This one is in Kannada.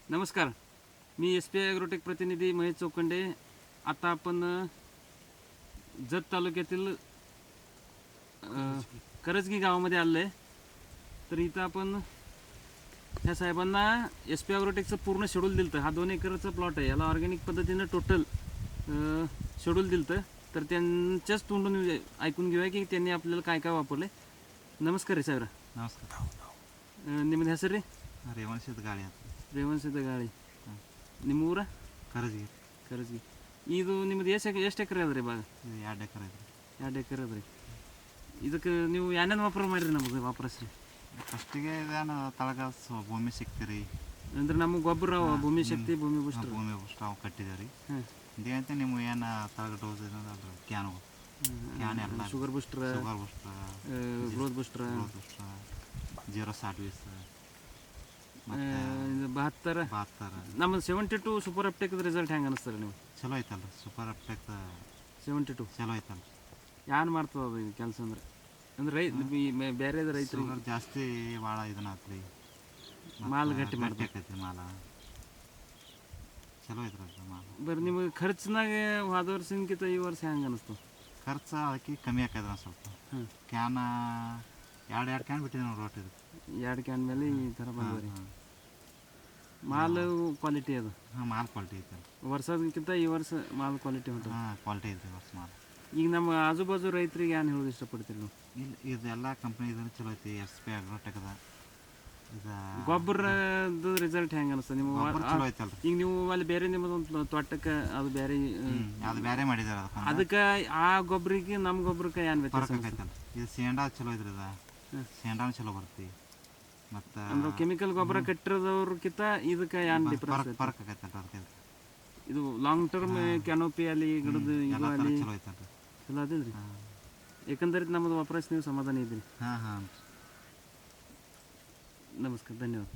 नमस्कार, मी SPI ॲग्रोटेक प्रतिनिधी महेश चौखंडे. आता आपण जत तालुक्यातील करजगी गावामध्ये आलो आहे. तर इथं आपण ह्या साहेबांना SPI ॲग्रोटेकचं पूर्ण शेड्यूल दिलं होतं. हा 2 एकरचा प्लॉट आहे. याला ऑर्गॅनिक पद्धतीनं टोटल शेड्यूल दिलं होतं. तर त्यांच्याच तोंडून ऐकून घेऊया की त्यांनी आपल्याला काय काय वापरलं आहे. नमस्कार ರೀ साहेಬ್ರ. ನಮಸ್ಕಾರ. ನಿಮ್ಮದು ಹೆಸರು ರೀ? ರೇವಣಸಿದ್ದ ಗಾಳಿ ಅಂತ. ರೇವಣಸಿದ್ದ ಗಾಳಿ. ನಿಮ್ಮ ಊರ? ಕರಜಗಿ. ಕರಜಗಿ. ಇದು ನಿಮ್ಮದು ಎಷ್ಟು ಎಕರೆ ಅದ ರೀ ಭಾಗ? ಇದು 2 ಎಕರೆ ಐತ್ರಿ. 2 ಎಕರೆ ಅದ ರೀ. ಇದಕ್ಕೆ ನೀವು ಏನೇನು ವಾಪರ ಮಾಡಿರಿ ನಮಗೆ ವಾಪರಸ್ರಿ? ಫಸ್ಟಿಗೆ ಇದೇನು ತಳಗ ಭೂಮಿ ಸಿಕ್ತಿರಿ, ಅಂದ್ರೆ ನಮಗೆ ಗೊಬ್ಬರ ಭೂಮಿ ಶಕ್ತಿ ಭೂಮಿ ಬೂಸ್ಟರ್ ಭೂಮಿ ಬೂಸ್ಟ್ ಅವು ಕಟ್ಟಿದೆ ರೀ. ಹಾಂ. ಇದೇಂತ ನೀವು ಏನು ತಳಗ ಡೋಸ್ ಏನದ ಅದ್ರ ಕ್ಯಾನು ಎಲ್ಲ sugar booster, sugar booster, growth booster, 0-20 72 72 ನಮ್ಮದು 72 ಸೂಪರ್ ಅಪ್ಟೇಕ್ದ ರಿಸಲ್ಟ್ ಹೆಂಗೆ ಅನಿಸ್ತಾರೆ ನೀವು? ಚಲೋ ಐತಲ್ರಿ. ಸೂಪರ್ ಅಪ್ಟೆಕ್ 72 ಚಲೋ ಐತಲ್ರಿ. ಯಾರು ಮಾಡ್ತದ ಅದು ಇದು ಕೆಲಸ ಅಂದ್ರೆ ಬೇರೆ ರೈತರು ಶುಗರ್ ಜಾಸ್ತಿ ಭಾಳ ಇದನ್ನ ಆತ್ರಿ. ಮಾಲ್ ಗಟ್ಟಿ ಮಾಡ್ಬೇಕೈತಿ. ಮಾಲ ಚಲೋ ಐತ್ರಿ ಅದು ಮಾಲ. ಬರೀ ನಿಮಗೆ ಖರ್ಚಿನಾಗ ಹೋದ ವರ್ಷಕ್ಕಿಂತ ಈ ವರ್ಷ ಹೆಂಗೆ ಅನಿಸ್ತು? ಖರ್ಚು ಅದಕ್ಕೆ ಕಮ್ಮಿ ಆಕೈತೆ ಸ್ವಲ್ಪ. ಹಾಂ. ಕ್ಯಾನ್ ಎರಡು ಕ್ಯಾನ್ ಬಿಟ್ಟಿದ್ದೆ ನೋಡಿ ರೋಟ್ ಇದು. 2 ಕ್ಯಾನ್ ಮೇಲೆ ಈ ಥರ ಬಂದವ್ರಿ. ಮಾಲು ಕ್ವಾಲಿಟಿ ಅದು. ಹಾಂ, ಮಾಲ್ ಕ್ವಾಲಿಟಿ ಐತೆ. ವರ್ಷದಕ್ಕಿಂತ ಈ ವರ್ಷ ಮಾಲ್ ಕ್ವಾಲಿಟಿ ಉಂಟು. ಹಾಂ, ಕ್ವಾಲಿಟಿ ಐತೆ ವರ್ಷ ಮಾಲ್. ಈಗ ನಮ್ಮ ಆಜು ಬಾಜು ರೈತರಿಗೆ ಏನು ಹೇಳೋದು ಇಷ್ಟಪಡ್ತೀರಿ ನೀವು? ಇಲ್ಲಿ ಇದೆಲ್ಲ ಕಂಪ್ನಿ ಇದನ್ನು ಚಲೋ ಐತಿ. SPI ॲग्रोटेकದ ಇದು ಗೊಬ್ಬರದ ರಿಸಲ್ಟ್ ಹೆಂಗೆ ಅನಿಸ್ತದೆ ನಿಮ್ಮ? ಚಲೋ ಐತಲ್ರಿ. ಈಗ ನೀವು ಅಲ್ಲಿ ಬೇರೆ ನಿಮ್ಮದೊಂದು ತೋಟಕ್ಕೆ ಅದು ಬೇರೆ ಅದು ಬೇರೆ ಮಾಡಿದಾರೆ. ಅದಕ್ಕೆ ಆ ಗೊಬ್ಬರಿಗೆ ನಮ್ಮ ಗೊಬ್ಬರಕ್ಕೆ ಏನು ವ್ಯತ್ಯಾಸ ಫರಕ್ ಆಕೈತಲ್ರಿ. ಇದು ಸೇಂಡಾ ಚಲೋ ಐತ್ರಿ. ಇದು ಸೇಂಡಾನು ಚಲೋ ಬರ್ತೈತಿ. ಮತ್ತು ಅಂದ್ರೆ ಕೆಮಿಕಲ್ ಗೊಬ್ಬರ ಕಟ್ಟಿರೋದವ್ರಕ್ಕಿಂತ ಇದಕ್ಕೆ ಏನು ಡಿಫ್ರೆನ್ಸ್? ಫರಕ್ ಆಕೈತಲ್ರಿ ಅದಕ್ಕೆ. ಇದು ಲಾಂಗ್ ಟರ್ಮ್ ಕ್ಯಾನೋಪಿ ಅಲ್ಲಿ ಗಿಡದ ಇದು ಅಲ್ಲಿ ಚಲೋ ಐತಲ್ರಿ. ಚಲೋ ಅದಿಲ್ರಿ. ಯಾಕಂದ್ರೆ ನಮ್ಮದು ವಾಪಸ್ ನೀವು ಸಮಾಧಾನ ಇದ್ದೀರಿ. ಹಾಂ ಹಾಂ. ನಮಸ್ಕಾರ, ಧನ್ಯವಾದ.